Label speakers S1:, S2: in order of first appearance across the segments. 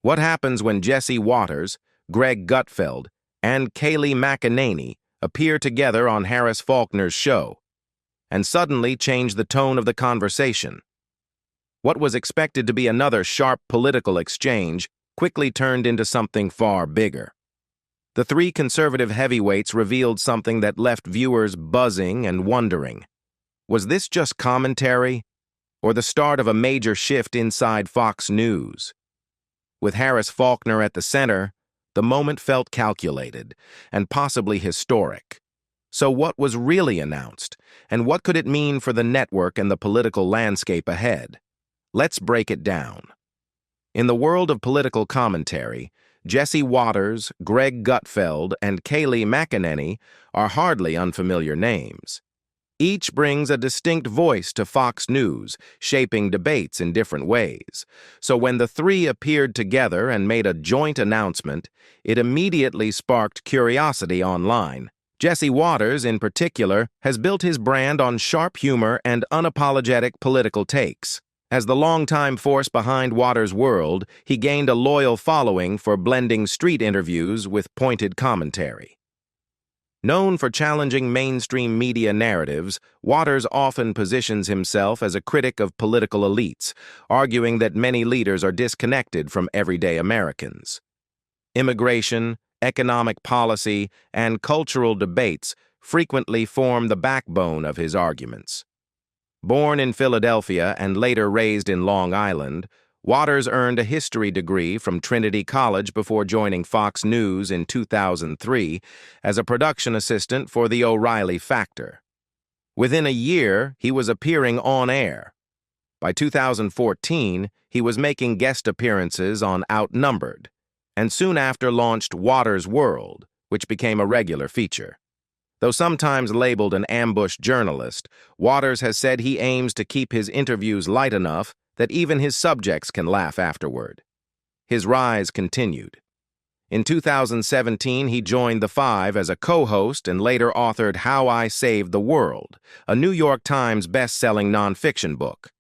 S1: What happens when Jesse Waters, Greg Gutfeld, and Kayleigh McEnany appear together on Harris Faulkner's show and suddenly change the tone of the conversation? What was expected to be another sharp political exchange quickly turned into something far bigger. The three conservative heavyweights revealed something that left viewers buzzing and wondering. Was this just commentary, or the start of a major shift inside Fox News? With Harris Faulkner at the center, the moment felt calculated and possibly historic. So what was really announced, and what could it mean for the network and the political landscape ahead? Let's break it down. In the world of political commentary, Jesse Waters, Greg Gutfeld, and Kayleigh McEnany are hardly unfamiliar names. Each brings a distinct voice to Fox News, shaping debates in different ways. So when the three appeared together and made a joint announcement, it immediately sparked curiosity online. Jesse Waters, in particular, has built his brand on sharp humor and unapologetic political takes. As the longtime force behind Waters' World, he gained a loyal following for blending street interviews with pointed commentary. Known for challenging mainstream media narratives, Waters often positions himself as a critic of political elites, arguing that many leaders are disconnected from everyday Americans. Immigration, economic policy, and cultural debates frequently form the backbone of his arguments. Born in Philadelphia and later raised in Long Island, Waters earned a history degree from Trinity College before joining Fox News in 2003 as a production assistant for The O'Reilly Factor. Within a year, he was appearing on air. By 2014, he was making guest appearances on Outnumbered, and soon after launched Waters' World, which became a regular feature. Though sometimes labeled an ambush journalist, Waters has said he aims to keep his interviews light enough that even his subjects can laugh afterward. His rise continued. In 2017, he joined The Five as a co-host and later authored How I Saved the World, a New York Times best-selling nonfiction book.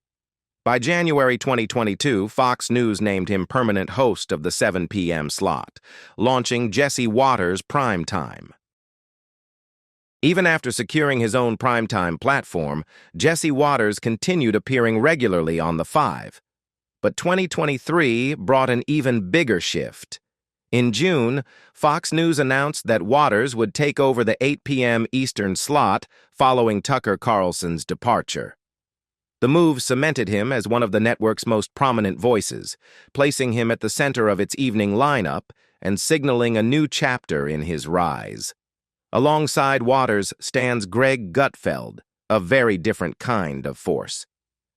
S1: By January 2022, Fox News named him permanent host of the 7 p.m. slot, launching Jesse Waters Primetime. Even after securing his own primetime platform, Jesse Waters continued appearing regularly on The Five. But 2023 brought an even bigger shift. In June, Fox News announced that Waters would take over the 8 p.m. Eastern slot following Tucker Carlson's departure. The move cemented him as one of the network's most prominent voices, placing him at the center of its evening lineup and signaling a new chapter in his rise. Alongside Waters stands Greg Gutfeld, a very different kind of force.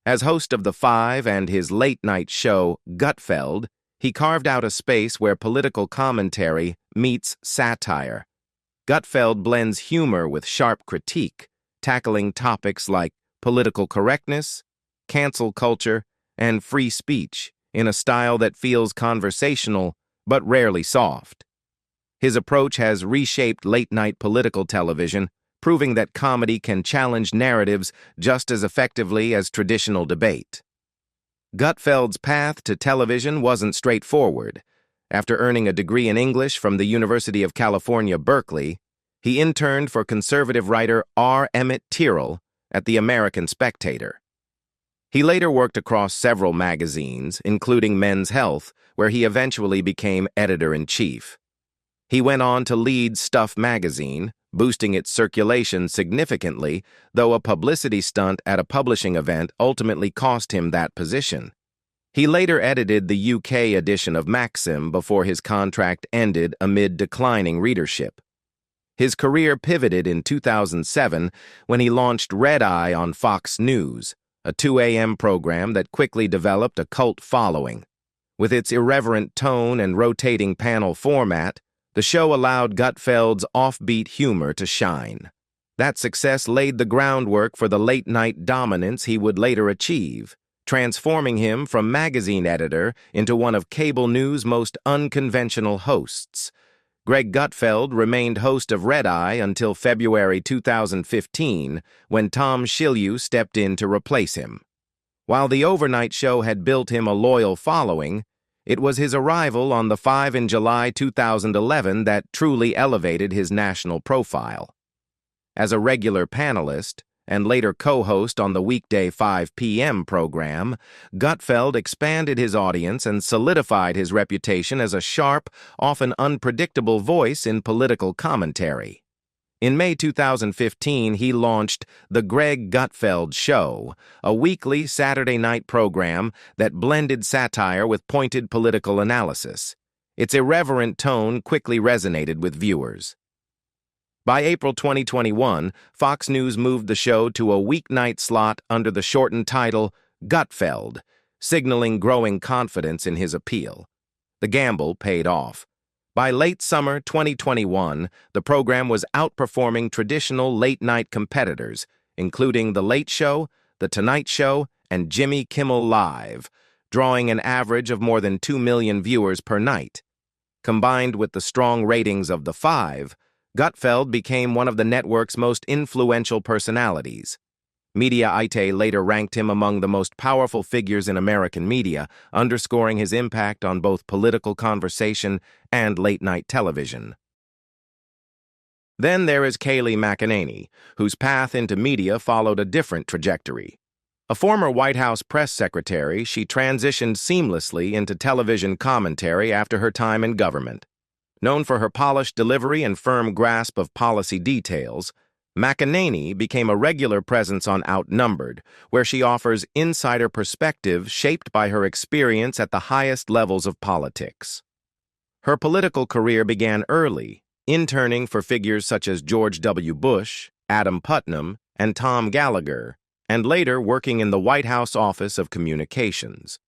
S1: As host of The Five and his late-night show, Gutfeld, he carved out a space where political commentary meets satire. Gutfeld blends humor with sharp critique, tackling topics like political correctness, cancel culture, and free speech in a style that feels conversational but rarely soft. His approach has reshaped late-night political television, proving that comedy can challenge narratives just as effectively as traditional debate. Gutfeld's path to television wasn't straightforward. After earning a degree in English from the University of California, Berkeley, he interned for conservative writer R. Emmett Tyrrell at The American Spectator. He later worked across several magazines, including Men's Health, where he eventually became editor-in-chief. He went on to lead Stuff magazine, boosting its circulation significantly, though a publicity stunt at a publishing event ultimately cost him that position. He later edited the UK edition of Maxim before his contract ended amid declining readership. His career pivoted in 2007 when he launched Red Eye on Fox News, a 2 a.m. program that quickly developed a cult following. With its irreverent tone and rotating panel format, the show allowed Gutfeld's offbeat humor to shine. That success laid the groundwork for the late-night dominance he would later achieve, transforming him from magazine editor into one of cable news' most unconventional hosts. Greg Gutfeld remained host of Red Eye until February 2015, when Tom Shillue stepped in to replace him. While the overnight show had built him a loyal following, It was his arrival on The Five in July 2011 that truly elevated his national profile. As a regular panelist, and later co-host on the weekday 5 p.m. program, Gutfeld expanded his audience and solidified his reputation as a sharp, often unpredictable voice in political commentary. In May 2015, he launched The Greg Gutfeld Show, a weekly Saturday night program that blended satire with pointed political analysis. Its irreverent tone quickly resonated with viewers. By April 2021, Fox News moved the show to a weeknight slot under the shortened title Gutfeld, signaling growing confidence in his appeal. The gamble paid off. By late summer 2021, the program was outperforming traditional late-night competitors, including The Late Show, The Tonight Show, and Jimmy Kimmel Live, drawing an average of more than 2 million viewers per night. Combined with the strong ratings of The Five, Gutfeld became one of the network's most influential personalities. Mediaite later ranked him among the most powerful figures in American media, underscoring his impact on both political conversation and late-night television. Then there is Kayleigh McEnany, whose path into media followed a different trajectory. A former White House press secretary, she transitioned seamlessly into television commentary after her time in government. Known for her polished delivery and firm grasp of policy details, McEnany became a regular presence on Outnumbered, where she offers insider perspective shaped by her experience at the highest levels of politics. Her political career began early, interning for figures such as George W. Bush, Adam Putnam, and Tom Gallagher, and later working in the White House Office of Communications.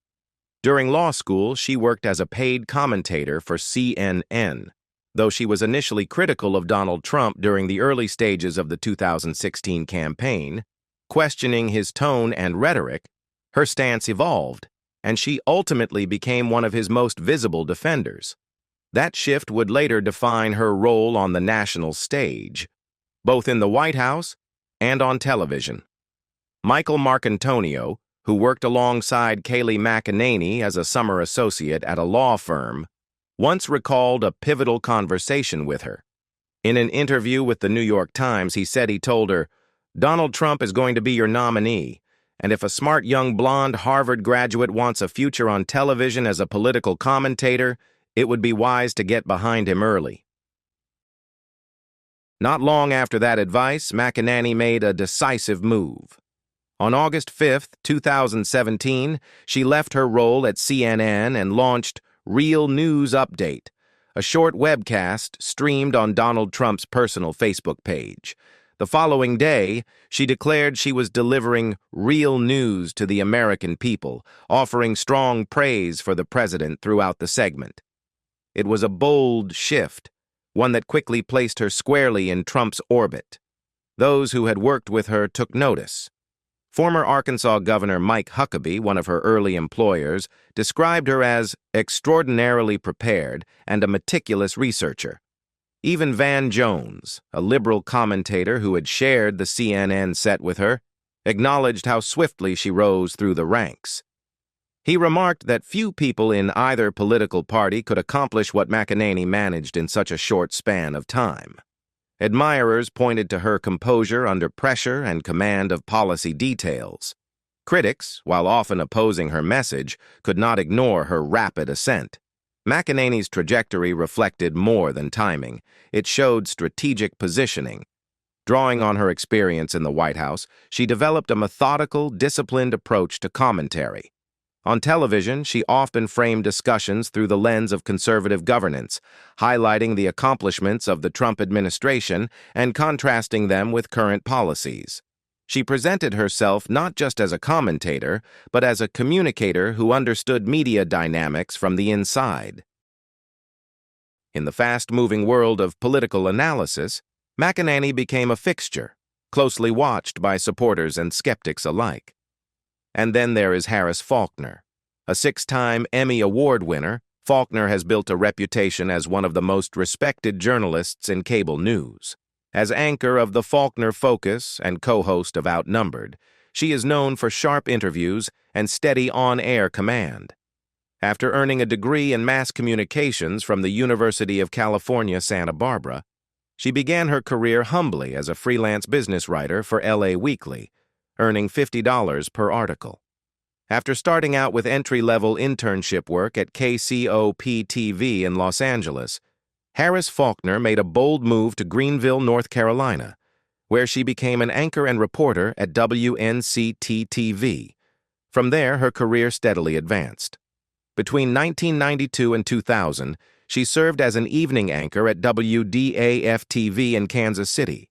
S1: During law school, she worked as a paid commentator for CNN, though she was initially critical of Donald Trump during the early stages of the 2016 campaign, questioning his tone and rhetoric. Her stance evolved, and she ultimately became one of his most visible defenders. That shift would later define her role on the national stage, both in the White House and on television. Michael Marcantonio, who worked alongside Kayleigh McEnany as a summer associate at a law firm, once recalled a pivotal conversation with her. In an interview with the New York Times, he said he told her, "Donald Trump is going to be your nominee, and if a smart young blonde Harvard graduate wants a future on television as a political commentator, it would be wise to get behind him early." Not long after that advice, McEnany made a decisive move. On August 5, 2017, she left her role at CNN and launched Real News Update, a short webcast streamed on Donald Trump's personal Facebook page. The following day, she declared she was delivering real news to the American people, offering strong praise for the president throughout the segment. It was a bold shift, one that quickly placed her squarely in Trump's orbit. Those who had worked with her took notice. Former Arkansas Governor Mike Huckabee, one of her early employers, described her as extraordinarily prepared and a meticulous researcher. Even Van Jones, a liberal commentator who had shared the CNN set with her, acknowledged how swiftly she rose through the ranks. He remarked that few people in either political party could accomplish what McEnany managed in such a short span of time. Admirers pointed to her composure under pressure and command of policy details. Critics, while often opposing her message, could not ignore her rapid ascent. McEnany's trajectory reflected more than timing. It showed strategic positioning. Drawing on her experience in the White House, she developed a methodical, disciplined approach to commentary. On television, she often framed discussions through the lens of conservative governance, highlighting the accomplishments of the Trump administration and contrasting them with current policies. She presented herself not just as a commentator, but as a communicator who understood media dynamics from the inside. In the fast-moving world of political analysis, McEnany became a fixture, closely watched by supporters and skeptics alike. And then there is Harris Faulkner. A 6-time Emmy Award winner, Faulkner has built a reputation as one of the most respected journalists in cable news. As anchor of the Faulkner Focus and co-host of Outnumbered, she is known for sharp interviews and steady on-air command. After earning a degree in mass communications from the University of California, Santa Barbara, she began her career humbly as a freelance business writer for LA Weekly, earning $50 per article. After starting out with entry-level internship work at KCOP-TV in Los Angeles, Harris Faulkner made a bold move to Greenville, North Carolina, where she became an anchor and reporter at WNCT-TV. From there, her career steadily advanced. Between 1992 and 2000, she served as an evening anchor at WDAF-TV in Kansas City.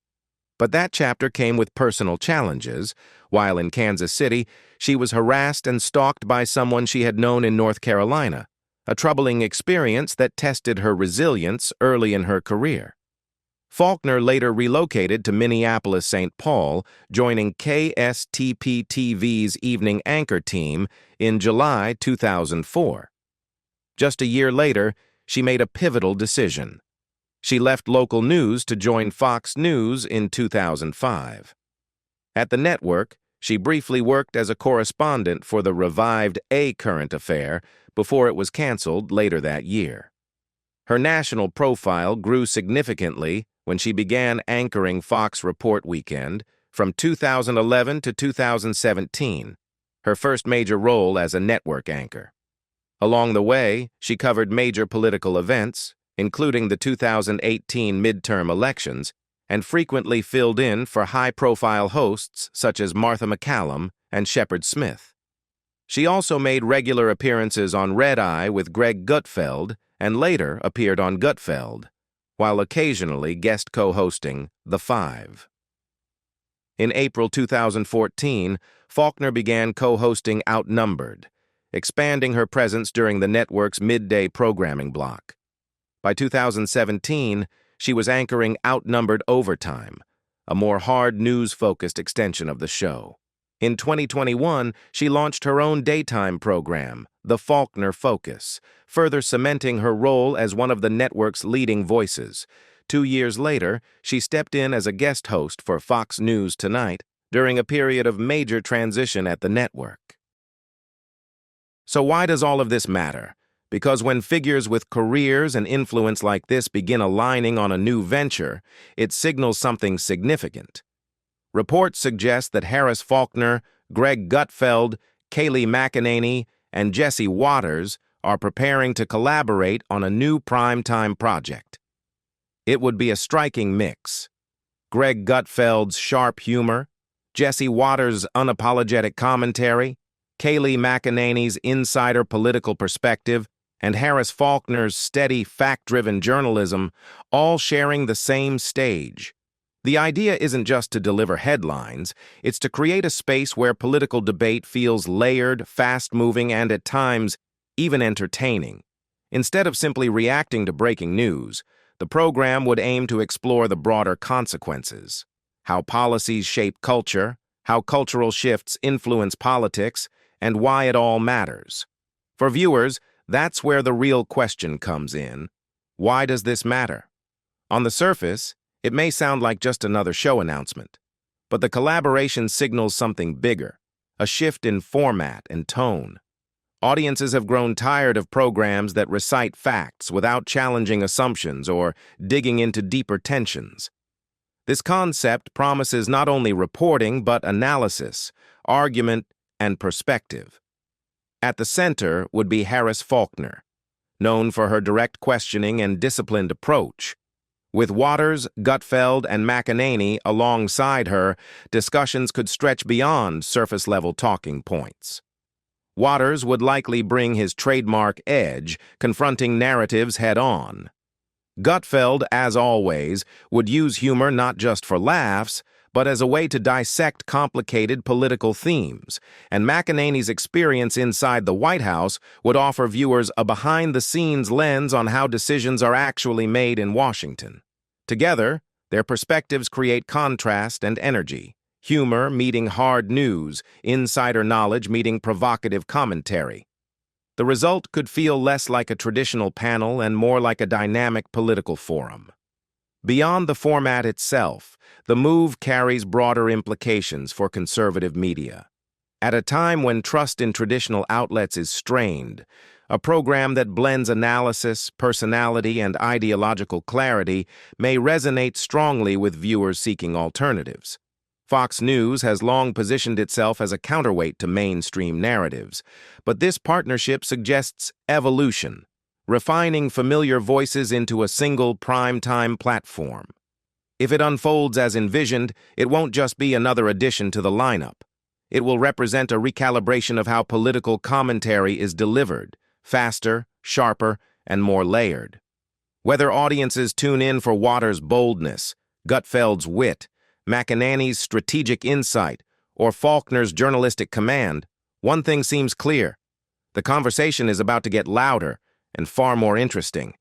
S1: But that chapter came with personal challenges. While in Kansas City, she was harassed and stalked by someone she had known in North Carolina, a troubling experience that tested her resilience early in her career. Faulkner later relocated to Minneapolis-St. Paul, joining KSTP-TV's evening anchor team in July 2004. Just a year later, she made a pivotal decision. She left local news to join Fox News in 2005. At the network, she briefly worked as a correspondent for the revived A Current Affair before it was canceled later that year. Her national profile grew significantly when she began anchoring Fox Report Weekend from 2011 to 2017, her first major role as a network anchor. Along the way, she covered major political events, including the 2018 midterm elections, and frequently filled in for high-profile hosts such as Martha McCallum and Shepard Smith. She also made regular appearances on Red Eye with Greg Gutfeld and later appeared on Gutfeld, while occasionally guest co-hosting The Five. In April 2014, Faulkner began co-hosting Outnumbered, expanding her presence during the network's midday programming block. By 2017, she was anchoring Outnumbered Overtime, a more hard news-focused extension of the show. In 2021, she launched her own daytime program, The Faulkner Focus, further cementing her role as one of the network's leading voices. 2 years later, she stepped in as a guest host for Fox News Tonight during a period of major transition at the network. So why does all of this matter? Because when figures with careers and influence like this begin aligning on a new venture, it signals something significant. Reports suggest that Harris Faulkner, Greg Gutfeld, Kayleigh McEnany, and Jesse Waters are preparing to collaborate on a new primetime project. It would be a striking mix. Greg Gutfeld's sharp humor, Jesse Waters' unapologetic commentary, Kayleigh McEnany's insider political perspective, and Harris Faulkner's steady, fact-driven journalism, all sharing the same stage. The idea isn't just to deliver headlines, it's to create a space where political debate feels layered, fast-moving, and at times, even entertaining. Instead of simply reacting to breaking news, the program would aim to explore the broader consequences: how policies shape culture, how cultural shifts influence politics, and why it all matters. For viewers, that's where the real question comes in. Why does this matter? On the surface, it may sound like just another show announcement, but the collaboration signals something bigger, a shift in format and tone. Audiences have grown tired of programs that recite facts without challenging assumptions or digging into deeper tensions. This concept promises not only reporting but analysis, argument, and perspective. At the center would be Harris Faulkner, known for her direct questioning and disciplined approach. With Waters, Gutfeld, and McEnany alongside her, discussions could stretch beyond surface-level talking points. Waters would likely bring his trademark edge, confronting narratives head-on. Gutfeld, as always, would use humor not just for laughs, but as a way to dissect complicated political themes, and McEnany's experience inside the White House would offer viewers a behind-the-scenes lens on how decisions are actually made in Washington. Together, their perspectives create contrast and energy, humor meeting hard news, insider knowledge meeting provocative commentary. The result could feel less like a traditional panel and more like a dynamic political forum. Beyond the format itself, the move carries broader implications for conservative media. At a time when trust in traditional outlets is strained, A program that blends analysis, personality, and ideological clarity may resonate strongly with viewers seeking alternatives. Fox News has long positioned itself as a counterweight to mainstream narratives, but this partnership suggests evolution, refining familiar voices into a single primetime platform. If it unfolds as envisioned, it won't just be another addition to the lineup. It will represent a recalibration of how political commentary is delivered, faster, sharper, and more layered. Whether audiences tune in for Waters' boldness, Gutfeld's wit, McEnany's strategic insight, or Faulkner's journalistic command, one thing seems clear. The conversation is about to get louder and far more interesting.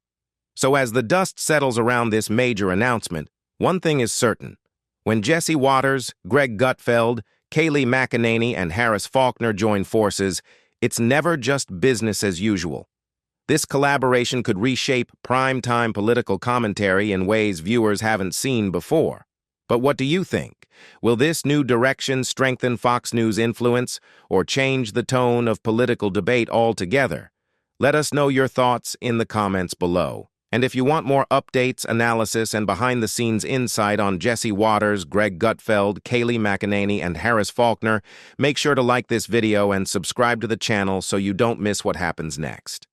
S1: So as the dust settles around this major announcement, one thing is certain. When Jesse Waters, Greg Gutfeld, Kayleigh McEnany, and Harris Faulkner join forces, it's never just business as usual. This collaboration could reshape primetime political commentary in ways viewers haven't seen before. But what do you think? Will this new direction strengthen Fox News' influence or change the tone of political debate altogether? Let us know your thoughts in the comments below. And if you want more updates, analysis, and behind-the-scenes insight on Jesse Waters, Greg Gutfeld, Kayleigh McEnany, and Harris Faulkner, make sure to like this video and subscribe to the channel so you don't miss what happens next.